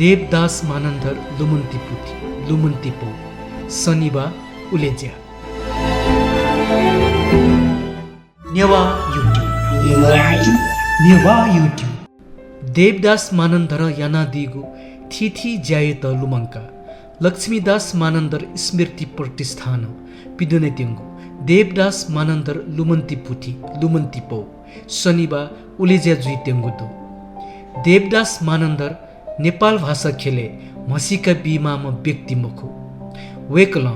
देवदास मानन्धर लुमुन्ती पो शनिबा उलेज्या नेवा युट्युब देवदास मानन्धर यानादिगु थिथि ज्यायत लुमङ्का लक्ष्मीदास मानन्धर स्मृति प्रतिष्ठान पिदुने तेंगु देवदास मानन्धर लुमुन्ती पो शनिबा उलेज्या जुइ तेंगुदु देवदास मानन्धर नेपाल भाषा खेले मसीका बिमाम व्यक्ति मुखु वेकल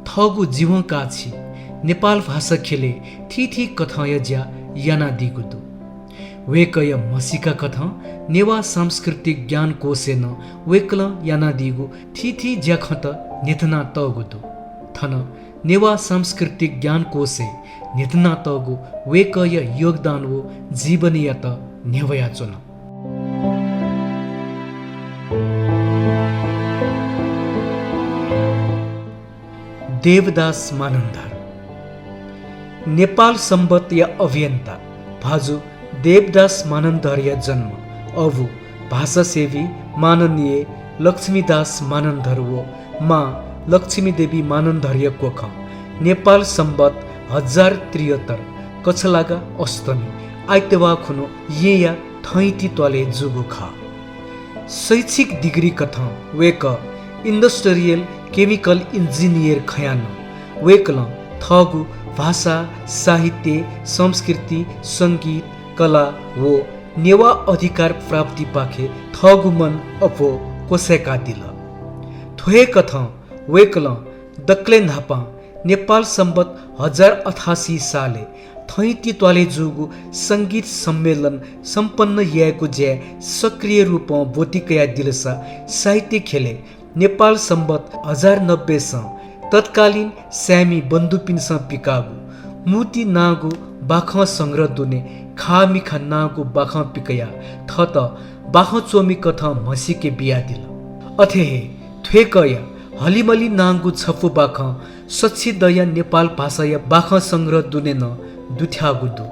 थगु जीवन काछि नेपाल भाषा खेले थिथि कथय ज्या याना दिगुदु वेकय मसीका कथ नेवा सांस्कृतिक ज्ञान कोसेन वेकल याना दिगु थिथि ज्या खत नेतना तगुदु थन नेवा सांस्कृतिक ज्ञान कोसे नेतना तगु वेकय योगदान वो जीवनीयत नेवया चुन देवदास मानन्धर नेपाल सम्बत या अभियन्ता भाजु देवदास मानन्धर या जन्म अवु भाषासेवी माननीय लक्ष्मीदास मानन्धर वो माँ लक्ष्मी देवी मानन्धर या कोख नेपाल सम्बत 1073 कछलागा अष्टमी आइतवा खुनो ये या थैती तले जुगु ख शैक्षिक डिग्री कथ वेक इन्डस्ट्रियल केमिकल इंजीनियर खयान वेकल थगु भाषा साहित्य संस्कृति संगीत कला वो नेवा अधिकार प्राप्ति पाखे थगु मन अपो कोसेका दिल थोहे कथ वेकल दक्लेन धापा नेपाल सम्बत 1088 साले थैती त्वाले जुगु संगीत सम्मेलन सम्पन्न याको ज्या सक्रिय रूपमा बोतिकया दिलसा साहित्य खेले नेपाल सम्बत 1090 स तत्कालीन स्यामी बन्दुपिनस पिकागु मुती नागु बाख संग्रह दुने खामिखा नागु बाख पिकया थत बाख चोमी कथ मसीके बिया दिल अथेहे थ्वेकया हलिमली नागु छफु बाख सच्ची दया नेपाल भाषा या बाख संग्रह दुने न दुथ्यागुदु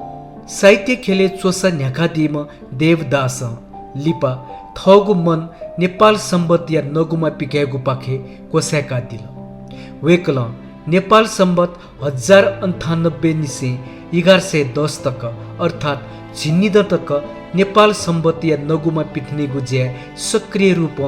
साहित्य खेले चोसा न्याकादिम देवदास लिपा थगु मन नेपाल सम्बत या नगुमा पिक्यागु पाखे कोस्याका दिल वेकल नेपाल सम्बत 1098 निसे 1110 तक अर्थात झिन्निद तक नेपाल सम्बत या नगुमा पिक्ने गुज्या सक्रिय रूप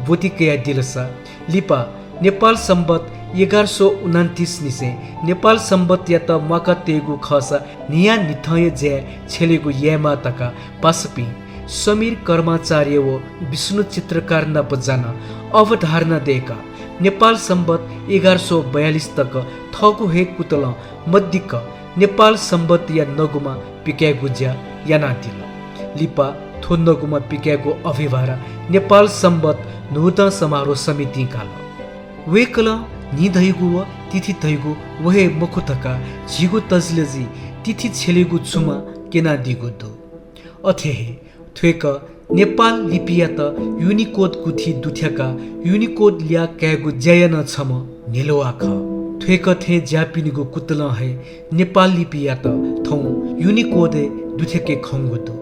बोतिकया दिलसा लिपा नेपाल सम्बत 1129 निसे नेपाल सम्बत या त मका तेगु खसा निया निथय ज्या छेलेगु यामा तका पासपी समीर कर्माचार्य वो विष्णु चित्रकार न बजाना अवधारणा देका नेपाल सम्बत 1142 तक थगु हे कुतल मध्यक नेपाल सम्बत या नगुमा पिक्यागु ज्या याना दिल लिपा थो नगुमा पिक्यागु अभिभारा नेपाल सम्बत नूतन समारोह समिति काल वेकल निधैगु व तिथि थैगु वहे मखुथका झिगु तजलेजी तिथि छेलेगु छुमा केना दिगु दु अथेहे थ्वेक नेपाल लिपिया त युनिकोड कुथि दुथ्याका युनिकोड ल्या क्यागु जयन छम नेलोआख थ्वेक थे ज्यापिनिगु कुतल है नेपाल लिपिया त थौ युनिकोड दुथ्याके खंगुदु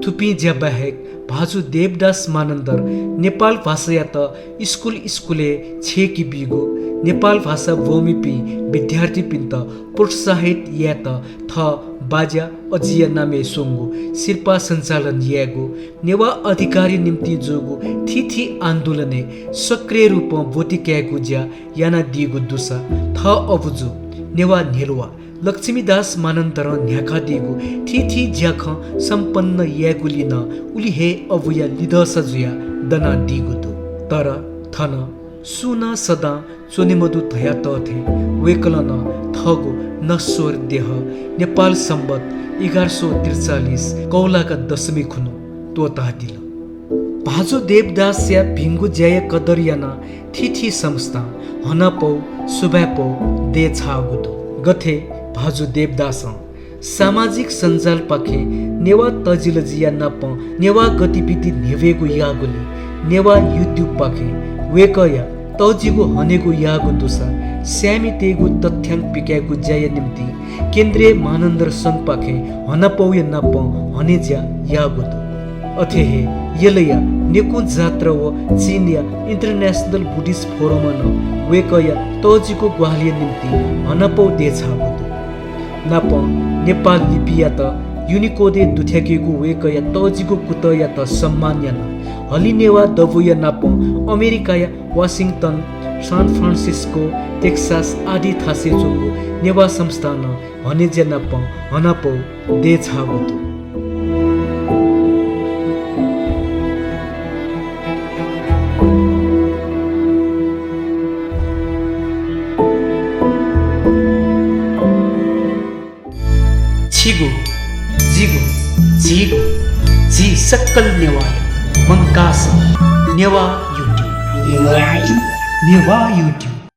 थुपी ज्या बाहेक भाजु देवदास मानन्धर नेपाल भाषा या त स्कुले छेकी बिगु नेपाल भाषा भूमिपी विद्यार्थी पिन्त प्रोत्साहित या त थ बाजा अजिया नामे सोंगु शिल्पा सञ्चालन यागु नेवा अधिकारी निम्ति जोगु थिथि आन्दोलने सक्रिय रूपमा बोतिक्यागु ज्या याना दिगु दुसा थ अबुजु नेवा नेलवा लक्ष्मीदास मानन्धर न्याखा दिगु थिथि ज्याख सम्पन्न यागुली न उली हे अबुया लिदस जुया दना दिगु दु तर थन सुना सदा चोनिमदु थया तथे वेकलन थगु नश्वर देह नेपाल सम्बत 1143 कौलाका दशमी खुनु तो तादिल भाजो देवदास या भिंगु ज्याय कदरियाना थिथि संस्था हनपौ सुबापौ दे छागुदु गथे भाजो देवदास सामाजिक सञ्जाल पाखे नेवा तजिलजिया नप नेवा गतिविधि नेवेगु यागुली नेवा युट्युब पाखे वेकया तजिगु हनेगु यागु दुसा स्यामी तेगु तथ्याङ्क पिक्यागु ज्याय निम्ति केन्द्रीय मानन्धर सङ्घ पाखे हनपौय नप हनेज्या यागु दु अथेहे यलया नेकु जात्रा व चीन या इंटरनेशनल बुद्धिस्ट फोरम न वेकया तजिको ग्वालिय निम्ति हनपौ देछाबुदु नाप नेपाल लिपिया त युनिकोडे दुथ्याकेको वेकया तजिको कुतया त सम्मान्य न हलिनेवा दबुया नाप अमेरिकाया वाशिंगटन सान फ्रान्सिस्को टेक्सास आदि थासेचोको नेवा संस्थान हनेजे नाप हनपौ देछाबुदु छिगो जिगो झिगो झी सक्कल नेवार मंकास नेवा युट्युब